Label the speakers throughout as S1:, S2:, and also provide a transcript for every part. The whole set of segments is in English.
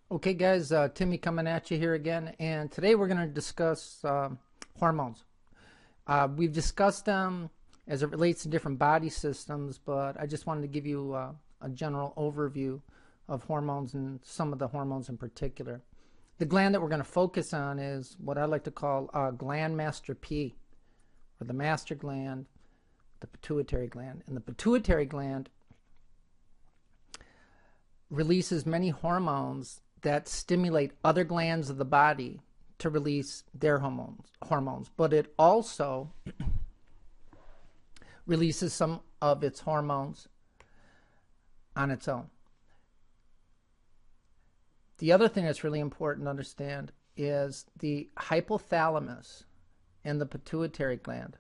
S1: Okay, guys, Timmy coming at you here again, and today we're going to discuss hormones. We've discussed them as it relates to different body systems, but I just wanted to give you a general overview of hormones and some of the hormones in particular. The gland that we're going to focus on is what I like to call gland master P, or the master gland, the pituitary gland. And the pituitary gland releases many hormones that stimulate other glands of the body to release their hormones, but it also releases some of its hormones on its own. The other thing that's really important to understand is the hypothalamus and the pituitary gland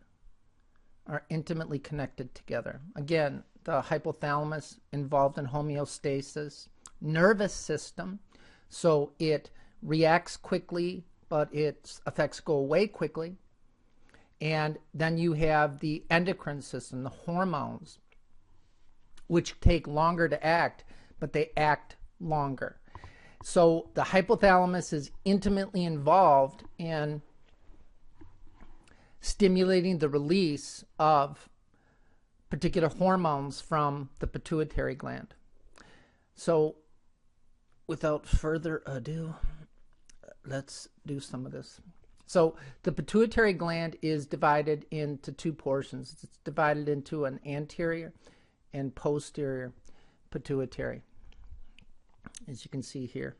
S1: are intimately connected together. Again, the hypothalamus involved in homeostasis, nervous system, so it reacts quickly, but its effects go away quickly. And then you have the endocrine system, the hormones, which take longer to act, but they act longer. So the hypothalamus is intimately involved in stimulating the release of particular hormones from the pituitary gland. So without further ado, let's do some of this. So the pituitary gland is divided into two portions. It's divided into an anterior and posterior pituitary, as you can see here.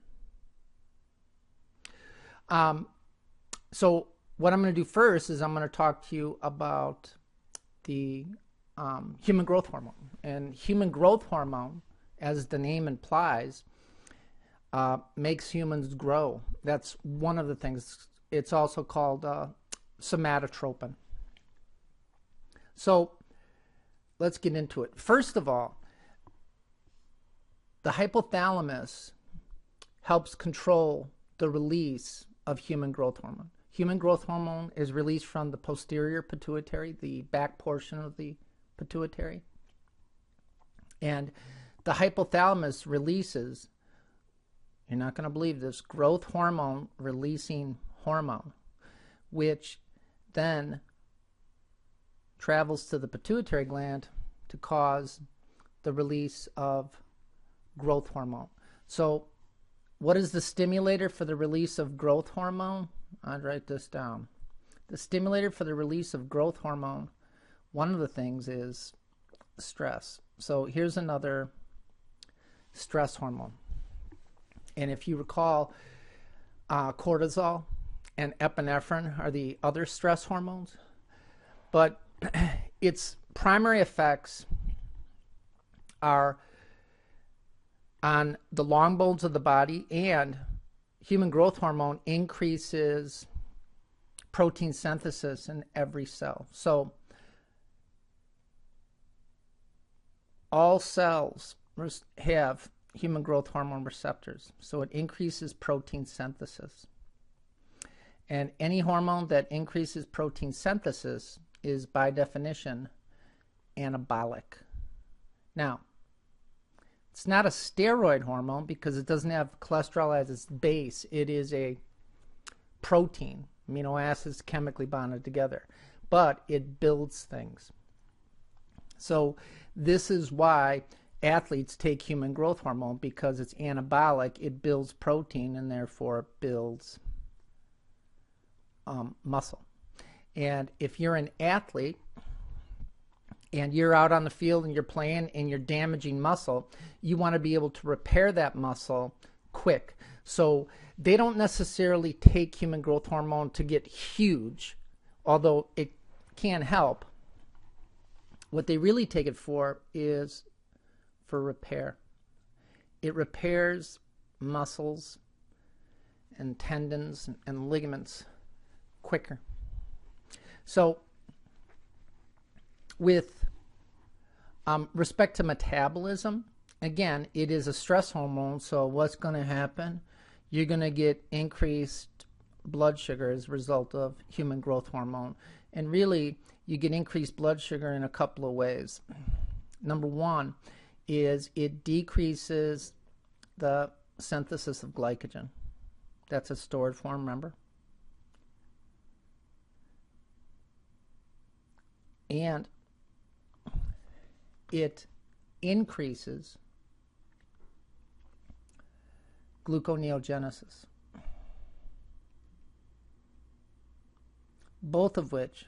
S1: So what I'm going to do first is I'm going to talk to you about the human growth hormone. And human growth hormone, as the name implies, makes humans grow. That's one of the things. It's also called somatotropin. So let's get into it. First of all, the hypothalamus helps control the release of human growth hormone. Human growth hormone is released from the posterior pituitary, the back portion of the pituitary. And the hypothalamus releases, you're not going to believe this, growth hormone releasing hormone, which then travels to the pituitary gland to cause the release of growth hormone. So what is the stimulator for the release of growth hormone? I'd write this down. The stimulator for the release of growth hormone, one of the things is stress. So here's another stress hormone. And if you recall, cortisol and epinephrine are the other stress hormones. But its primary effects are on the long bones of the body, and human growth hormone increases protein synthesis in every cell. So all cells have human growth hormone receptors, so it increases protein synthesis. And any hormone that increases protein synthesis is by definition anabolic. Now, it's not a steroid hormone because it doesn't have cholesterol as its base. It is a protein, amino acids chemically bonded together, but it builds things. So this is why athletes take human growth hormone, because it's anabolic. It builds protein and therefore it builds muscle. And if you're an athlete and you're out on the field and you're playing and you're damaging muscle, you want to be able to repair that muscle quick. So they don't necessarily take human growth hormone to get huge, although it can help. What they really take it for is for repair. It repairs muscles and tendons and ligaments quicker. So with respect to metabolism, again, it is a stress hormone, so what's going to happen? You're going to get increased blood sugar as a result of human growth hormone. And really, you get increased blood sugar in a couple of ways. Number one is it decreases the synthesis of glycogen. That's a stored form, remember? And it increases gluconeogenesis, both of which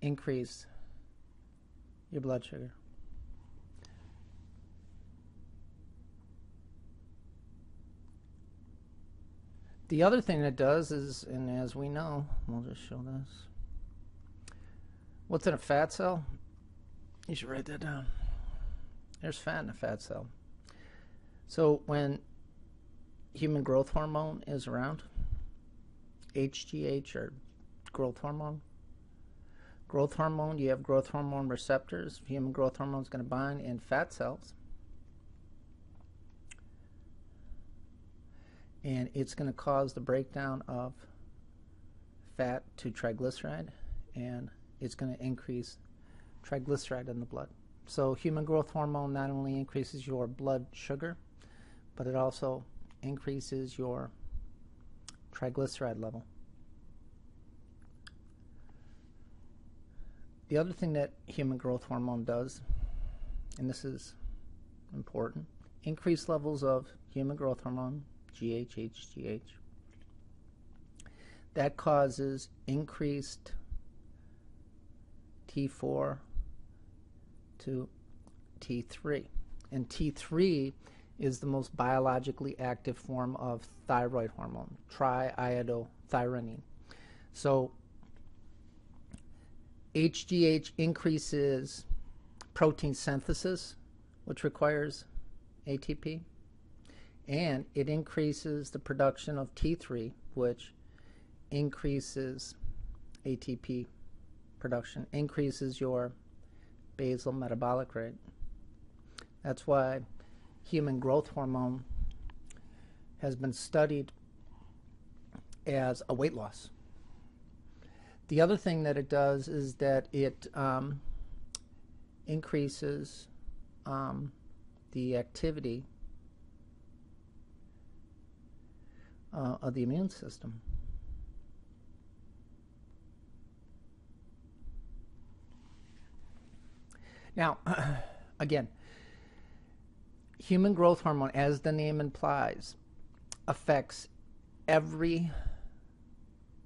S1: increase your blood sugar. The other thing it does is, and as we know, we'll just show this. What's in a fat cell? You should write that down. There's fat in a fat cell. So when human growth hormone is around, HGH or growth hormone, you have growth hormone receptors. Human growth hormone is going to bind in fat cells. And it's going to cause the breakdown of fat to triglyceride, and it's going to increase triglyceride in the blood. So human growth hormone not only increases your blood sugar, but it also increases your triglyceride level. The other thing that human growth hormone does, and this is important, increased levels of human growth hormone, HGH. That causes increased T4 to T3. And T3 is the most biologically active form of thyroid hormone, triiodothyronine. So HGH increases protein synthesis, which requires ATP, and it increases the production of T3, which increases ATP production, increases your basal metabolic rate. That's why human growth hormone has been studied as a weight loss. The other thing that it does is that it increases the activity of the immune system. Now, again, human growth hormone, as the name implies, affects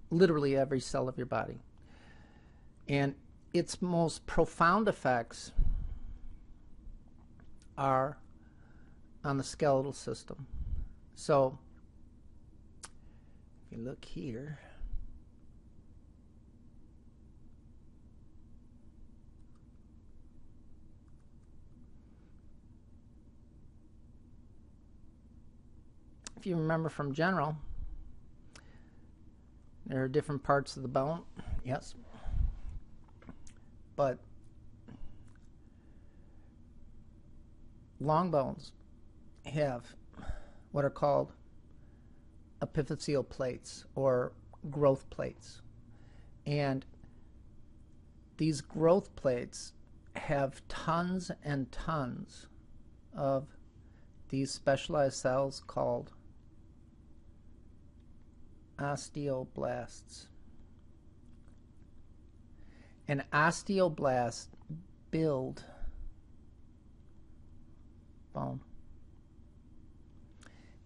S1: literally every cell of your body. And its most profound effects are on the skeletal system. So, if you look here, if you remember from general, there are different parts of the bone, yes, but long bones have what are called epiphyseal plates or growth plates, and these growth plates have tons and tons of these specialized cells called osteoblasts. And osteoblasts build bone.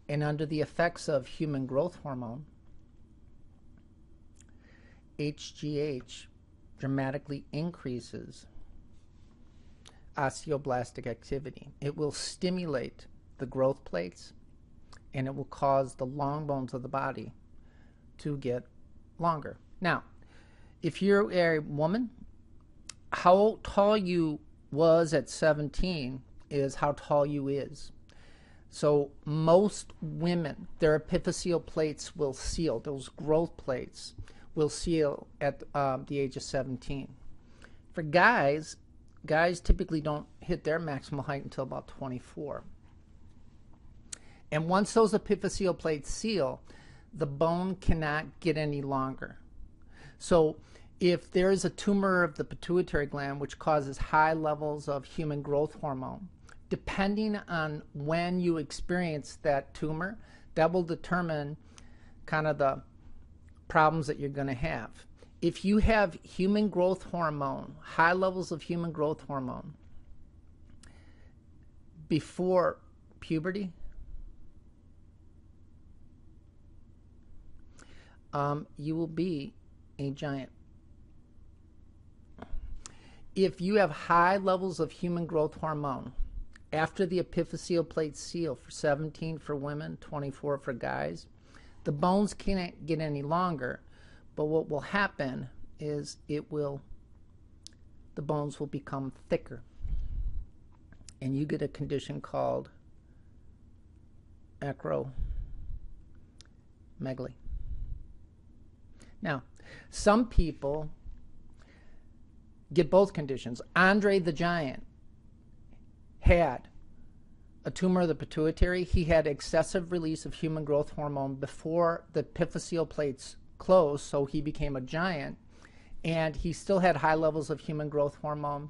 S1: And under the effects of human growth hormone, HGH dramatically increases osteoblastic activity. It will stimulate the growth plates, and it will cause the long bones of the body to get longer. Now, if you're a woman, how tall you was at 17 is how tall you is. So most women, their epiphyseal plates will seal, those growth plates will seal at the age of 17. For guys typically don't hit their maximal height until about 24. And once those epiphyseal plates seal, the bone cannot get any longer. So if there is a tumor of the pituitary gland which causes high levels of human growth hormone, depending on when you experience that tumor, that will determine kind of the problems that you're going to have. If you have human growth hormone, high levels of human growth hormone before puberty, you will be a giant. If you have high levels of human growth hormone after the epiphyseal plate seal, for 17 for women, 24 for guys, the bones can't get any longer, but what will happen is the bones will become thicker, and you get a condition called acromegaly. Now, some people get both conditions. Andre the Giant had a tumor of the pituitary. He had excessive release of human growth hormone before the epiphyseal plates closed, so he became a giant, and he still had high levels of human growth hormone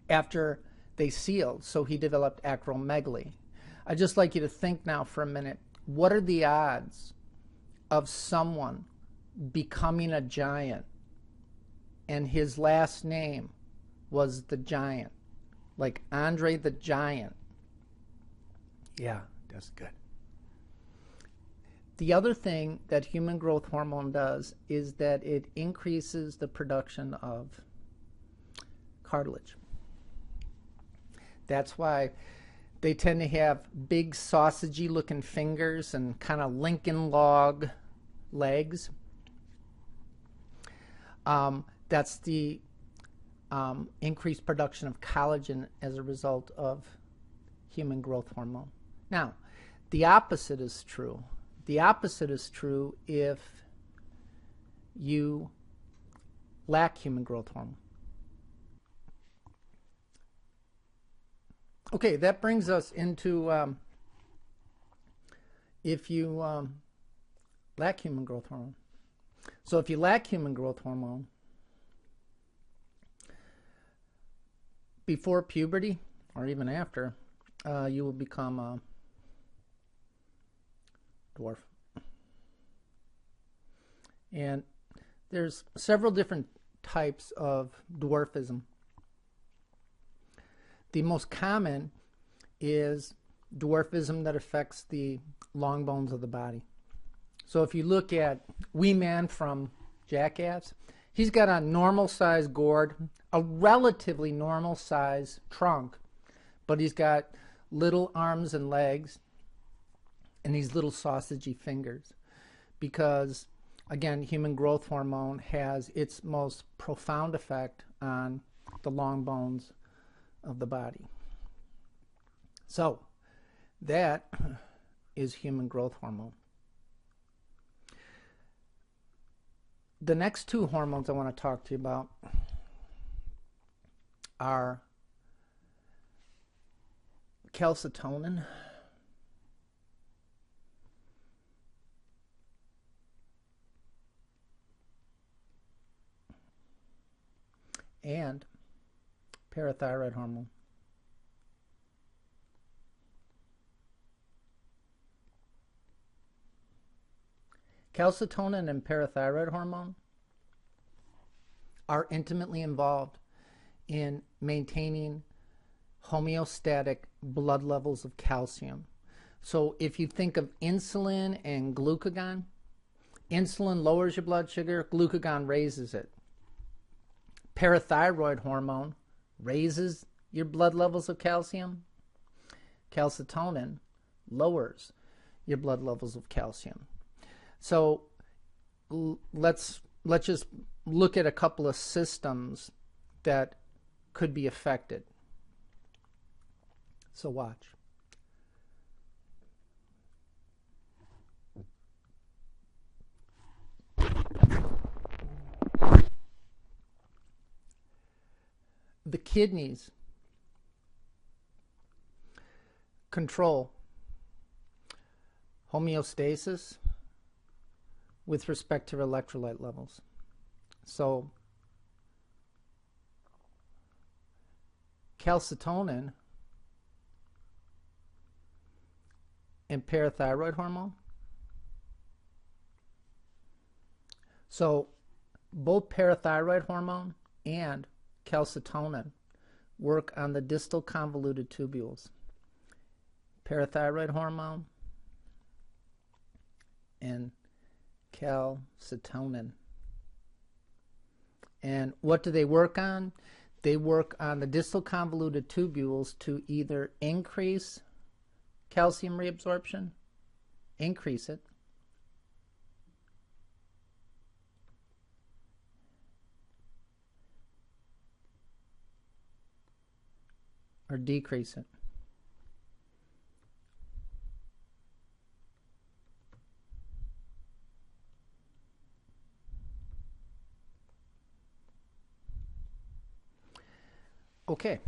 S1: after they sealed, so he developed acromegaly. I'd just like you to think now for a minute, what are the odds of someone becoming a giant and his last name was the Giant, like Andre the Giant? Yeah, that's good. The other thing that human growth hormone does is that it increases the production of cartilage. That's why they tend to have big sausagey looking fingers and kind of Lincoln log legs. That's the increased production of collagen as a result of human growth hormone. Now, the opposite is true. The opposite is true if you lack human growth hormone. Okay, that brings us into if you lack human growth hormone. So if you lack human growth hormone, before puberty or even after, you will become a dwarf. And there's several different types of dwarfism. The most common is dwarfism that affects the long bones of the body. So if you look at Wee Man from Jackass, he's got a normal size gourd, a relatively normal size trunk, but he's got little arms and legs and these little sausagey fingers because, again, human growth hormone has its most profound effect on the long bones of the body. So that is human growth hormone. The next two hormones I want to talk to you about are calcitonin and parathyroid hormone. Calcitonin and parathyroid hormone are intimately involved in maintaining homeostatic blood levels of calcium. So if you think of insulin and glucagon, insulin lowers your blood sugar, glucagon raises it. Parathyroid hormone raises your blood levels of calcium. Calcitonin lowers your blood levels of calcium. So let's just look at a couple of systems that could be affected. So watch. The kidneys control homeostasis with respect to electrolyte levels. So calcitonin and parathyroid hormone. So both parathyroid hormone and calcitonin work on the distal convoluted tubules. Parathyroid hormone and calcitonin. And what do they work on? They work on the distal convoluted tubules to either increase calcium reabsorption, increase it, or decrease it. Okay,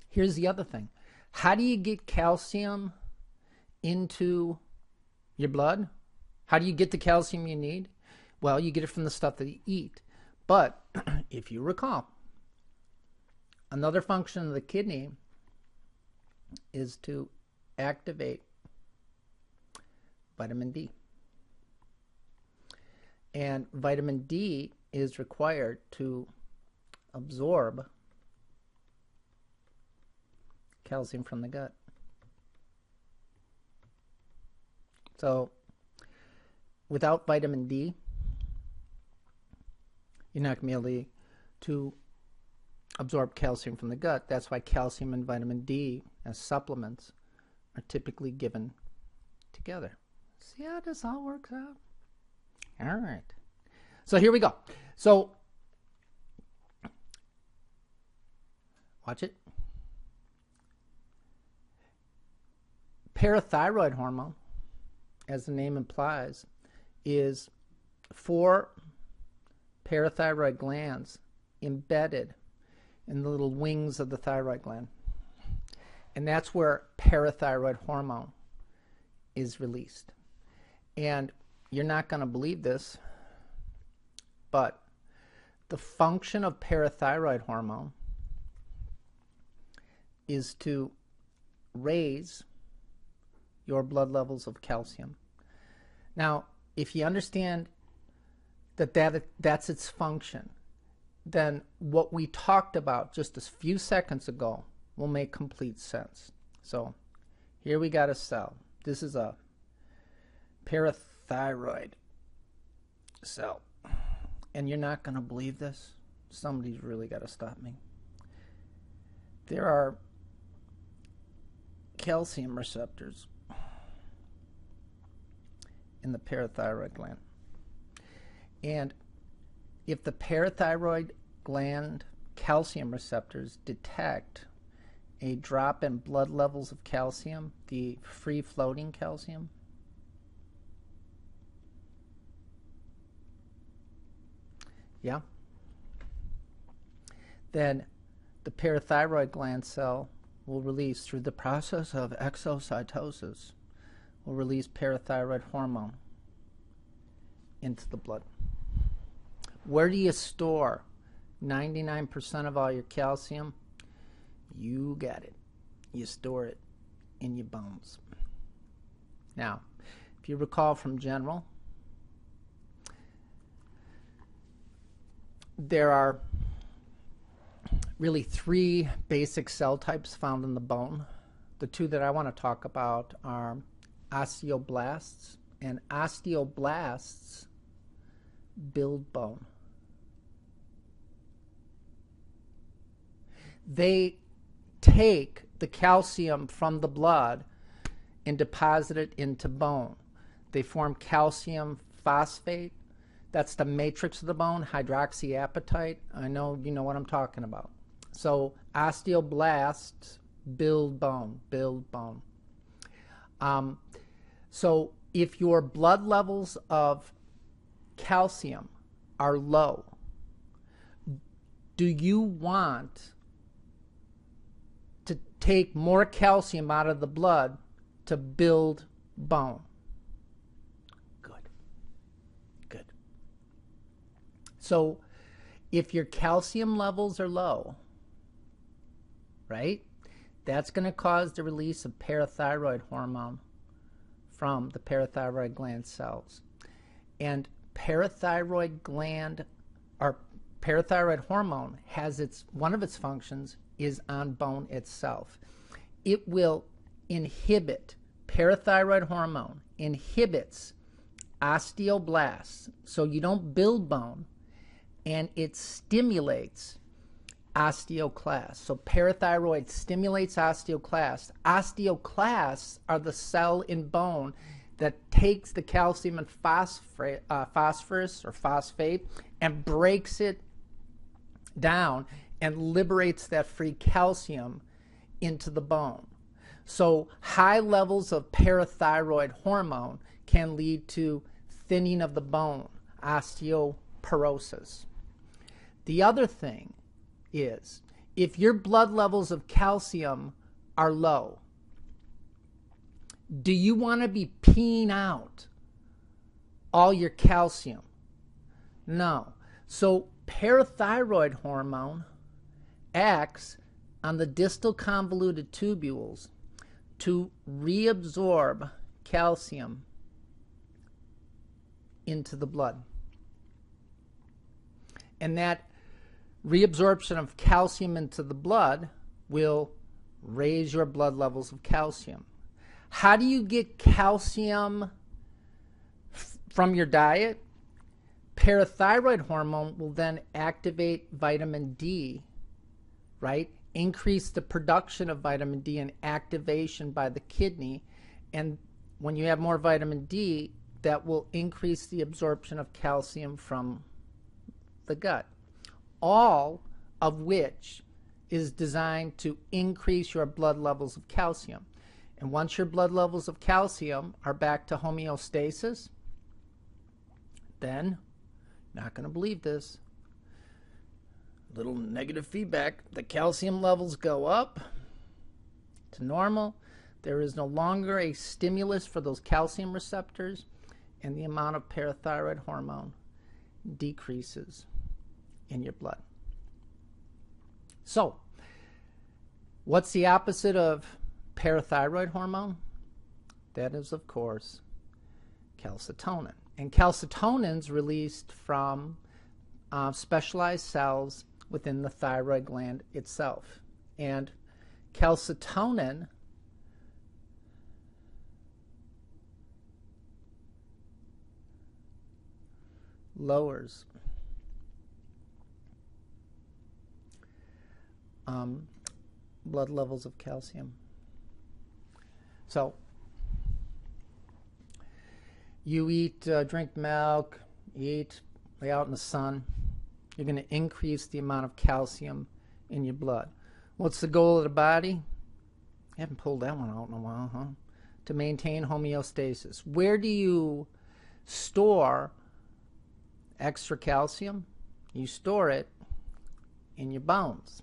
S1: here's the other thing. How do you get calcium into your blood? How do you get the calcium you need? Well, you get it from the stuff that you eat. But if you recall, another function of the kidney is to activate vitamin D. And vitamin D is required to absorb calcium from the gut. So without vitamin D, you're not going to be able to absorb calcium from the gut. That's why calcium and vitamin D as supplements are typically given together. See how this all works out? All right. So here we go. So watch it. Parathyroid hormone, as the name implies, is 4 parathyroid glands embedded in the little wings of the thyroid gland. And that's where parathyroid hormone is released. And you're not going to believe this, but the function of parathyroid hormone is to raise your blood levels of calcium. Now, if you understand that's its function, then what we talked about just a few seconds ago will make complete sense. So here we got a cell. This is a parathyroid cell. And you're not going to believe this. Somebody's really got to stop me. There are calcium receptors in the parathyroid gland. And if the parathyroid gland calcium receptors detect a drop in blood levels of calcium, the free-floating calcium, then the parathyroid gland cell will release, through the process of exocytosis, will release parathyroid hormone into the blood. Where do you store 99% of all your calcium? You got it. You store it in your bones. Now, if you recall from general, there are really 3 basic cell types found in the bone. The 2 that I want to talk about are osteoblasts, and osteoblasts build bone. They take the calcium from the blood and deposit it into bone. They form calcium phosphate. That's the matrix of the bone, hydroxyapatite. I know you know what I'm talking about. So osteoblasts build bone, So if your blood levels of calcium are low, do you want to take more calcium out of the blood to build bone? Good. So if your calcium levels are low, right? That's going to cause the release of parathyroid hormone from the parathyroid gland cells. And parathyroid gland, or parathyroid hormone, has one of its functions is on bone itself. It will inhibit, parathyroid hormone inhibits osteoblasts, so you don't build bone, and it stimulates osteoclasts. So parathyroid stimulates osteoclasts. Osteoclasts are the cell in bone that takes the calcium and phosphorus or phosphate and breaks it down and liberates that free calcium into the bone. So high levels of parathyroid hormone can lead to thinning of the bone, osteoporosis. The other thing is, if your blood levels of calcium are low, do you want to be peeing out all your calcium? No. So parathyroid hormone acts on the distal convoluted tubules to reabsorb calcium into the blood. And that reabsorption of calcium into the blood will raise your blood levels of calcium. How do you get calcium from your diet? Parathyroid hormone will then activate vitamin D, right? Increase the production of vitamin D and activation by the kidney. And when you have more vitamin D, that will increase the absorption of calcium from the gut. All of which is designed to increase your blood levels of calcium. And once your blood levels of calcium are back to homeostasis, then, not going to believe this, little negative feedback, the calcium levels go up to normal. There is no longer a stimulus for those calcium receptors, and the amount of parathyroid hormone decreases in your blood. So, what's the opposite of parathyroid hormone? That is, of course, calcitonin. And calcitonin is released from specialized cells within the thyroid gland itself. And calcitonin lowers blood levels of calcium. So you eat, drink milk, eat, lay out in the sun, you're going to increase the amount of calcium in your blood. What's the goal of the body? I haven't pulled that one out in a while, huh? To maintain homeostasis. Where do you store extra calcium? You store it in your bones.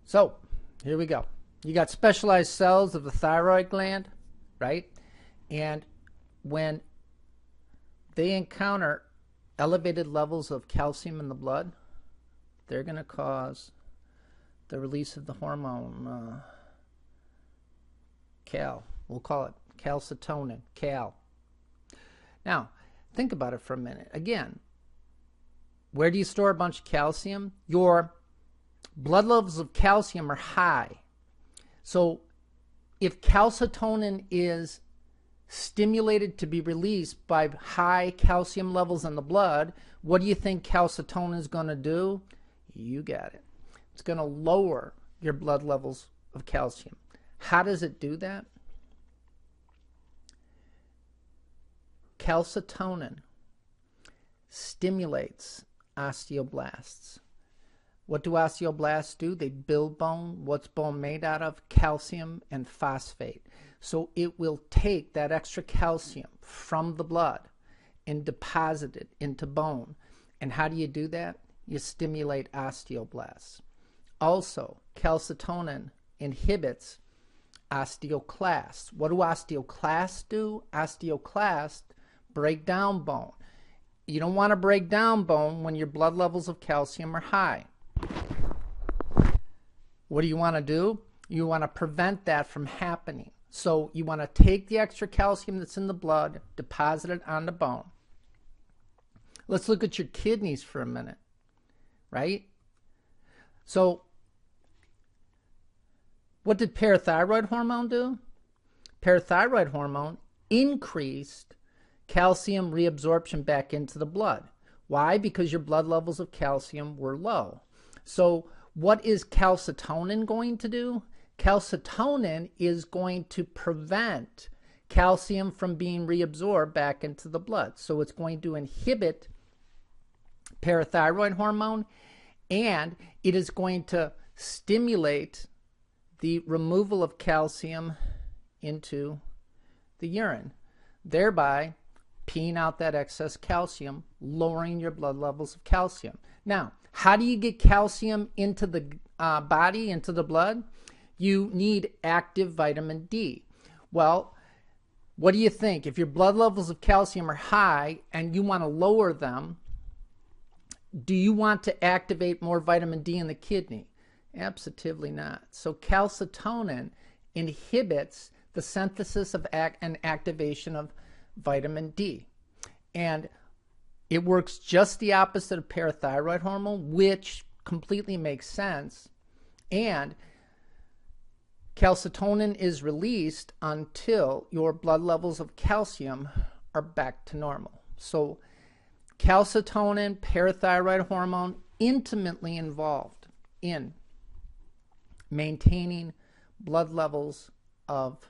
S1: So, here we go. You got specialized cells of the thyroid gland, right? And when they encounter elevated levels of calcium in the blood, they're going to cause the release of the hormone cal. We'll call it calcitonin, cal. Now, think about it for a minute. Again, where do you store a bunch of calcium? Your blood levels of calcium are high. So if calcitonin is stimulated to be released by high calcium levels in the blood, what do you think calcitonin is going to do? You got it. It's going to lower your blood levels of calcium. How does it do that? Calcitonin stimulates osteoblasts. What do osteoblasts do? They build bone. What's bone made out of? Calcium and phosphate. So it will take that extra calcium from the blood and deposit it into bone. And how do you do that? You stimulate osteoblasts. Also, calcitonin inhibits osteoclasts. What do osteoclasts do? Osteoclasts break down bone. You don't want to break down bone when your blood levels of calcium are high. What do you want to do? You want to prevent that from happening. So you want to take the extra calcium that's in the blood, deposit it on the bone. Let's look at your kidneys for a minute, right? So what did parathyroid hormone do? Parathyroid hormone increased calcium reabsorption back into the blood. Why? Because your blood levels of calcium were low. So what is calcitonin going to do? Calcitonin is going to prevent calcium from being reabsorbed back into the blood. So it's going to inhibit parathyroid hormone, and it is going to stimulate the removal of calcium into the urine, thereby peeing out that excess calcium, lowering your blood levels of calcium. Now, how do you get calcium into the body, into the blood? You need active vitamin D. Well, what do you think? If your blood levels of calcium are high and you want to lower them, do you want to activate more vitamin D in the kidney? Absolutely not. So calcitonin inhibits the synthesis of and activation of vitamin D. And it works just the opposite of parathyroid hormone, which completely makes sense. And calcitonin is released until your blood levels of calcium are back to normal. So calcitonin, parathyroid hormone, intimately involved in maintaining blood levels of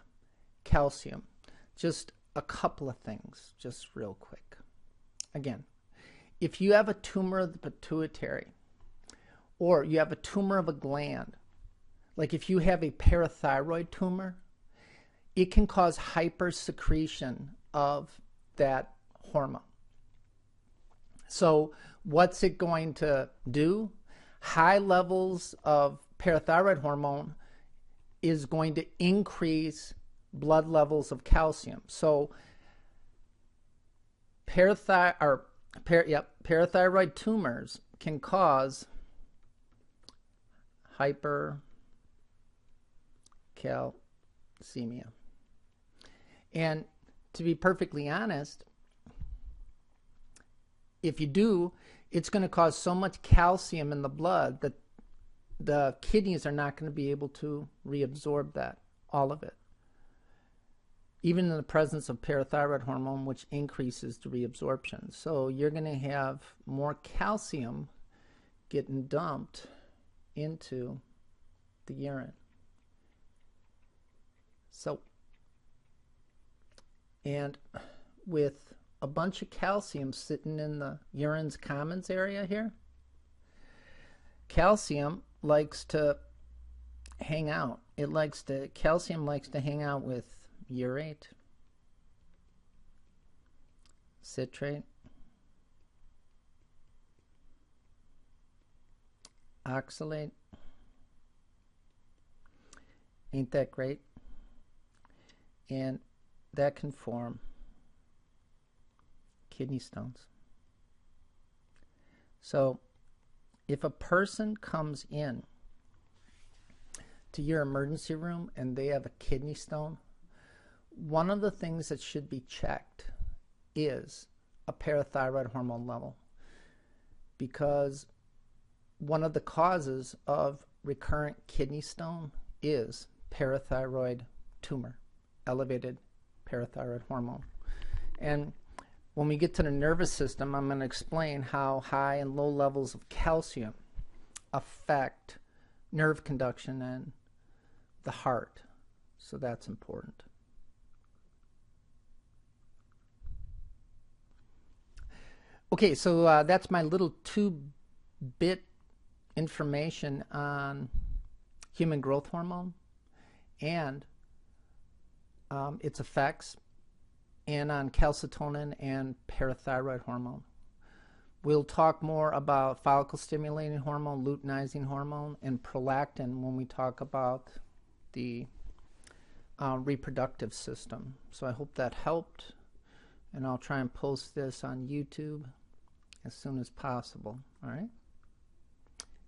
S1: calcium. Just a couple of things, just real quick. Again, if you have a tumor of the pituitary, or you have a tumor of a gland, like if you have a parathyroid tumor, it can cause hypersecretion of that hormone. So what's it going to do? High levels of parathyroid hormone is going to increase blood levels of calcium. So parathyroid tumors can cause hypercalcemia. And to be perfectly honest, if you do, it's going to cause so much calcium in the blood that the kidneys are not going to be able to reabsorb that, all of it, even in the presence of parathyroid hormone, which increases the reabsorption. So you're going to have more calcium getting dumped into the urine. So, and with a bunch of calcium sitting in the urine's commons area here, calcium likes to hang out. Calcium likes to hang out with urate, citrate, oxalate. Ain't that great? And that can form kidney stones. So if a person comes in to your emergency room and they have a kidney stone, one of the things that should be checked is a parathyroid hormone level, because one of the causes of recurrent kidney stone is parathyroid tumor, elevated parathyroid hormone. And when we get to the nervous system, I'm going to explain how high and low levels of calcium affect nerve conduction and the heart. So that's important. Okay, so that's my little 2-bit information on human growth hormone and its effects, and on calcitonin and parathyroid hormone. We'll talk more about follicle-stimulating hormone, luteinizing hormone, and prolactin when we talk about the reproductive system. So I hope that helped, and I'll try and post this on YouTube as soon as possible. All right.